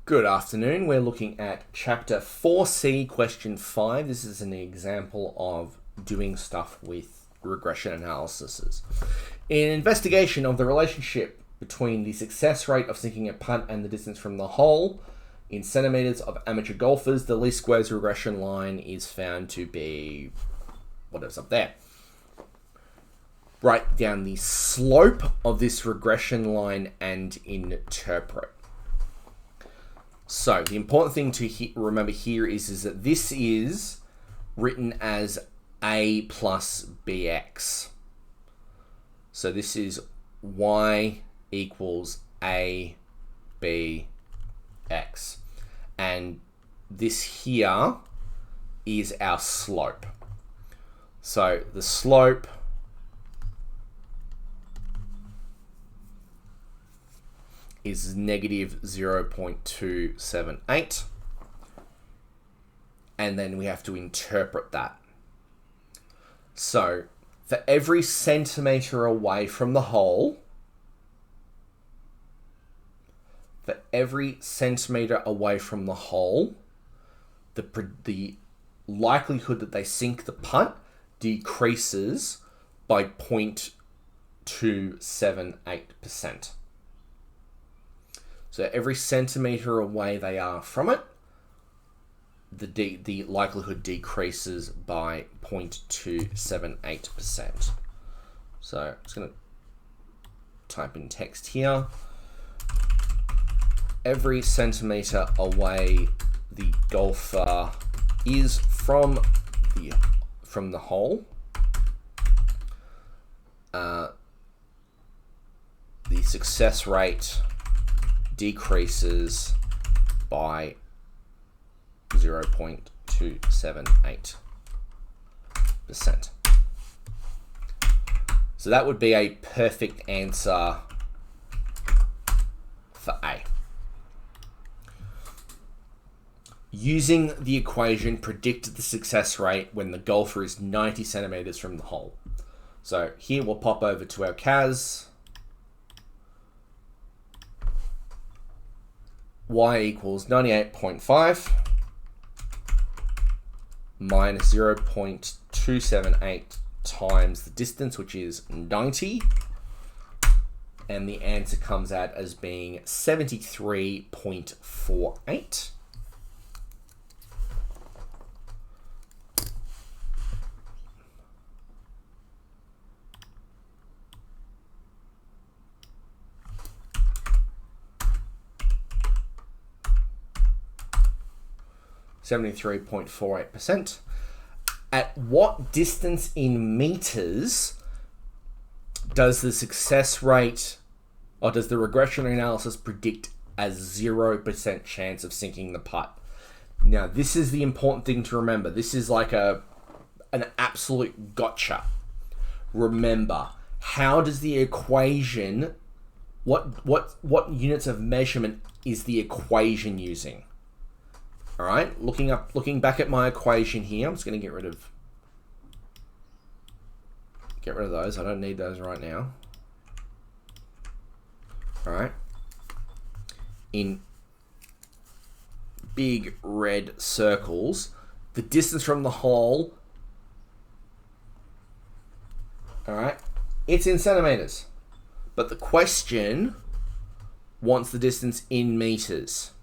Good afternoon. We're looking at Chapter 4C, Question 5. This is an example of doing stuff with regression analyses. In investigation of the relationship between the success rate of sinking a putt and the distance from the hole in centimeters of amateur golfers, the least squares regression line is found to be whatever's up there. Write down the slope of this regression line and interpret. So the important thing to remember here is that this is written as a plus bx. So this is y equals a b x. And this here is our slope. So the slope is negative 0.278, and then we have to interpret that. So for every centimeter away from the hole, the likelihood that they sink the putt decreases by 0.278%. So every centimeter away they are from it, the likelihood decreases by 0.278%. So I'm just going to type in text here. Every centimeter away the golfer is from the hole, the success rate decreases by 0.278%. So that would be a perfect answer for A. Using the equation, predict the success rate when the golfer is 90 centimeters from the hole. So here we'll pop over to our CAS. Y equals 98.5 minus 0.278 times the distance, which is 90. And the answer comes out as being 73.48. %. At what distance in meters does the success rate, or does the regression analysis predict a 0% chance of sinking the putt? Now, this is the important thing to remember. This is like an absolute gotcha. Remember, how does the equation, what units of measurement is the equation using? All right, looking back at my equation here, I'm just going to get rid of those. I don't need those right now. All right. In big red circles, the distance from the hole, all right, it's in centimeters. But the question wants the distance in meters.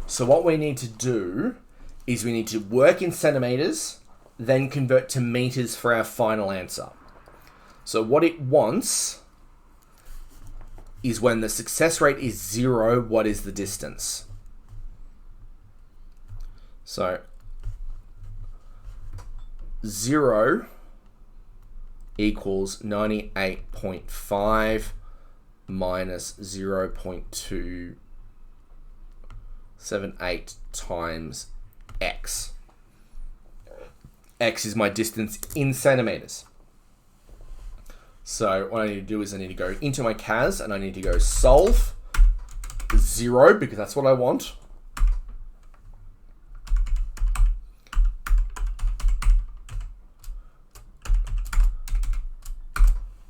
So what we need to do is we need to work in centimeters, then convert to meters for our final answer. So what it wants is when the success rate is 0, what is the distance? So 0 equals 98.5 minus 0.278 times x. X is my distance in centimeters. So what I need to do is I need to go into my CAS and I need to go solve 0 because that's what I want.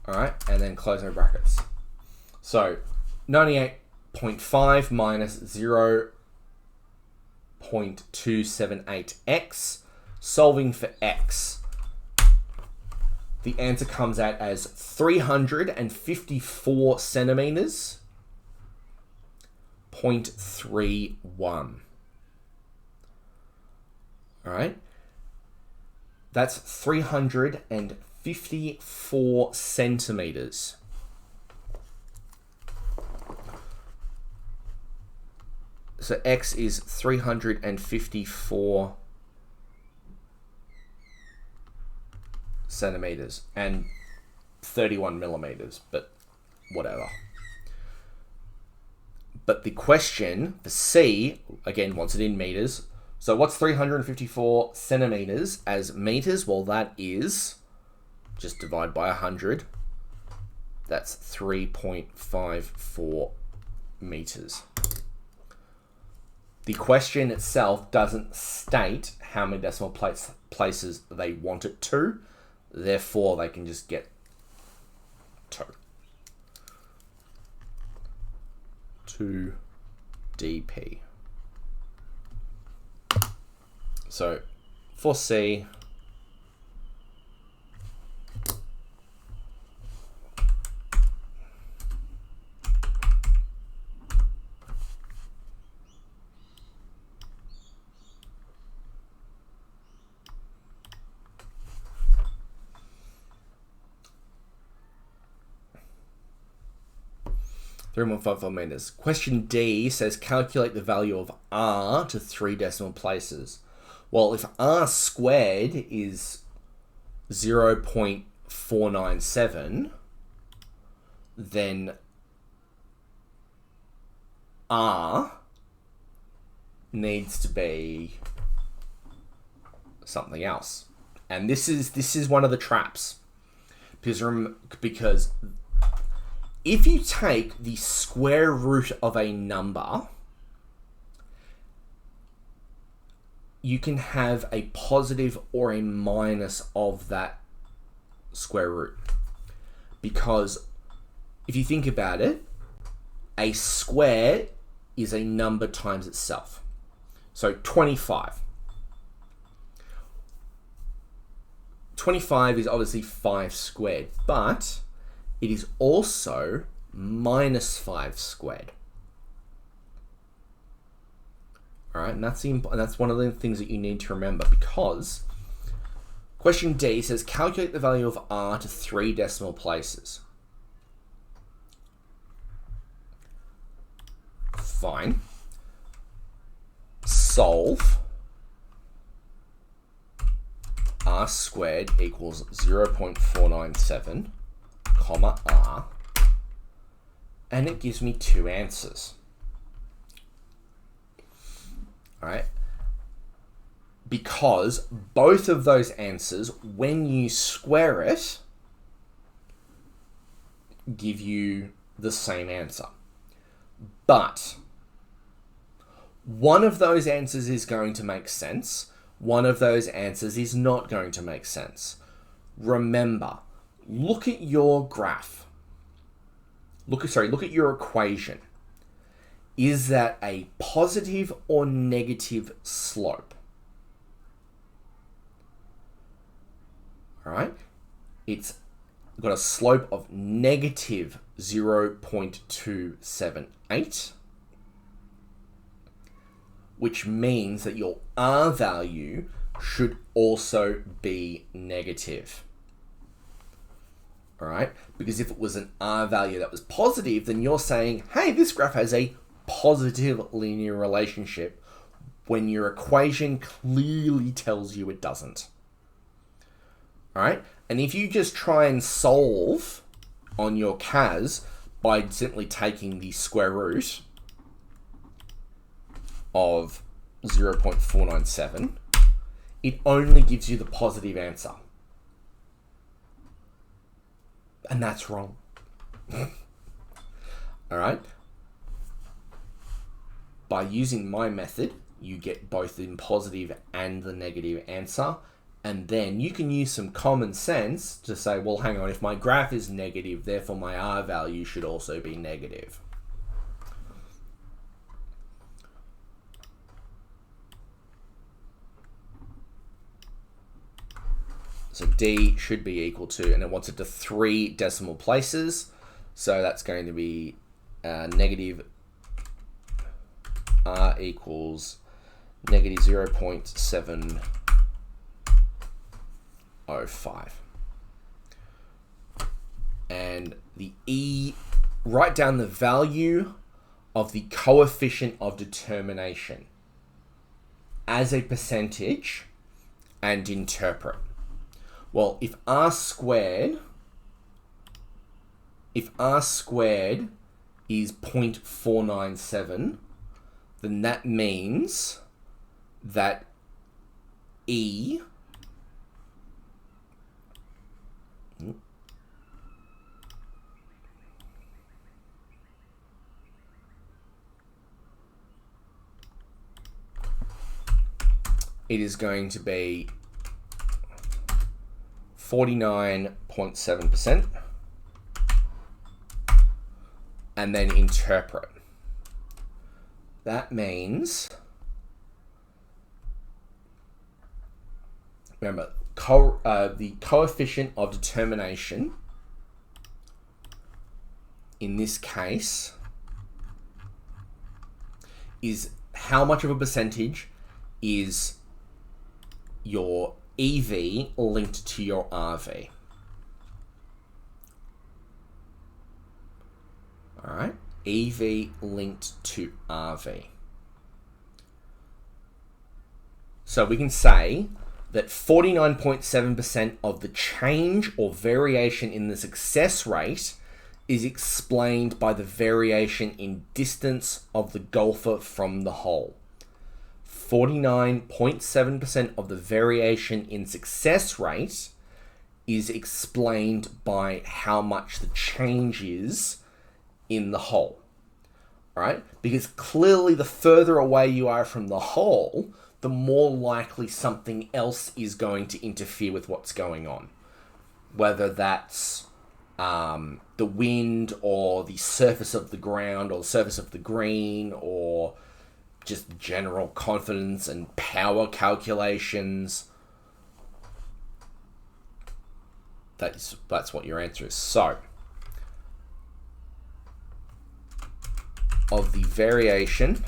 All right, and then close my brackets. So 98 0.5 minus 0.278x, solving for x. The answer comes out as 354 centimeters, 0.31. All right. That's 354 centimeters. So x is 354 centimeters and 31 millimeters, but whatever. But the question for C, again, wants it in meters. So what's 354 centimeters as meters? Well, that is, just divide by 100. That's 3.54 meters. The question itself doesn't state how many decimal places they want it to. Therefore, they can just get 2 dp. So for C, three 154 meters. Question D says calculate the value of R to 3 decimal places. Well, if R squared is 0.497, then R needs to be something else. And this is one of the traps. Because if you take the square root of a number, you can have a positive or a minus of that square root. Because if you think about it, a square is a number times itself. So 25. 25 is obviously 5 squared, but it is also minus 5 squared. All right, and that's one of the things that you need to remember, because question D says calculate the value of R to 3 decimal places. Fine. Solve R squared equals 0.497, comma R, and it gives me 2 answers. All right, because both of those answers, when you square it, give you the same answer. But one of those answers is going to make sense. One of those answers is not going to make sense. Remember, look at your graph. Look at your equation. Is that a positive or negative slope? All right. It's got a slope of negative 0.278, which means that your R value should also be negative. All right. Because if it was an R value that was positive, then you're saying, hey, this graph has a positive linear relationship, when your equation clearly tells you it doesn't. All right, and if you just try and solve on your CAS by simply taking the square root of 0.497, it only gives you the positive answer. And that's wrong. All right. By using my method, you get both the positive and the negative answer. And then you can use some common sense to say, well, hang on, if my graph is negative, therefore my R value should also be negative. So D should be equal to, and it wants it to 3 decimal places. So that's going to be negative R equals negative 0.705. And the E, write down the value of the coefficient of determination as a percentage and interpret. Well, if R squared is 0.497, then that means that E it is going to be 49.7%, and then interpret. That means, remember, the coefficient of determination in this case is how much of a percentage is your EV linked to your RV. All right, EV linked to RV. So we can say that 49.7% of the change or variation in the success rate is explained by the variation in distance of the golfer from the hole. 49.7% of the variation in success rate is explained by how much the change is in the hole. All right? Because clearly the further away you are from the hole, the more likely something else is going to interfere with what's going on. Whether that's the wind or the surface of the ground or the surface of the green or just general confidence and power calculations. That's what your answer is. So, of the variation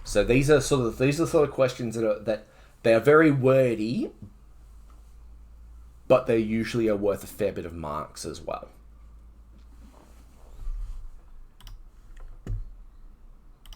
So these are the sort of questions that they are very wordy, but they usually are worth a fair bit of marks as well.